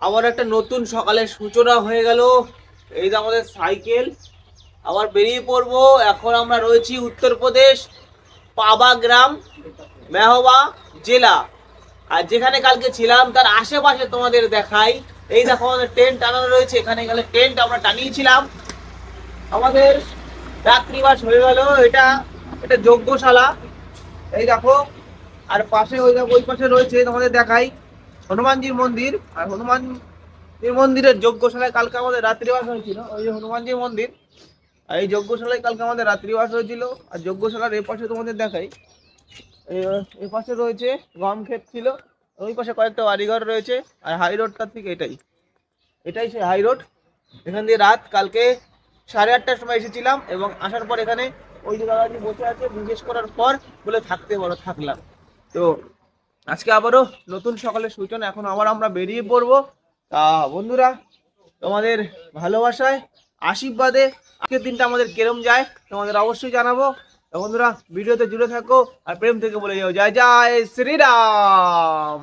আবার একটা নতুন সকালের সূচনা হয়ে গেল। এই যে আমাদের সাইকেল, আবার বেরিয়ে পড়বো। এখন আমরা রয়েছি উত্তরপ্রদেশ, পাবা গ্রাম, মেহবা জেলা। আর যেখানে কালকে ছিলাম তার আশেপাশে তোমাদের দেখাই। এই দেখো আমাদের টেন্ট টানানো রয়েছে, এখানে গেলে টেন্ট আমরা টানিয়েছিলাম। আমাদের রাত্রিবাস হয়ে গেল। এটা এটা যজ্ঞশালা, এই দেখো। আর পাশে ওই দেখো, ওই পাশে রয়েছে তোমাদের দেখাই হনুমানজির মন্দির। আর হনুমানজির মন্দিরের যজ্ঞশালায় কালকে আমাদের রাত্রিবাস হয়েছিল। ওই যে হনুমানজির মন্দির, আর এই যজ্ঞশালায় কালকে আমাদের রাত্রিবাস হয়েছিল। আর যজ্ঞশালার এ পাশে তোমাদের দেখাই, এই পাশে রয়েছে গম ক্ষেত ছিল, ওই পাশে কয়েকটা বাড়িঘর রয়েছে। আর হাই রোডটার থেকে এটাই এটাই সেই হাই রোড। এখান দিয়ে রাত কালকে 8:30টার সময় এসেছিলাম, এবং আসার পর এখানে ওই যে দাদাজি বসে আছে জিজ্ঞেস করার পর বলে থাকতে বলো, থাকলাম। তো আজকে আবারও নতুন সকালের সূচনা, এখন আবার আমরা বেরিয়ে পড়বো। তা বন্ধুরা, তোমাদের ভালোবাসায়, আশীর্বাদে আজকের দিনটা আমাদের কেরম যায় তোমাদের অবশ্যই জানাবো। তো বন্ধুরা, ভিডিওতে জুড়ে থাকো আর প্রেম থেকে বলে যাও জয় জয় শ্রীরাম।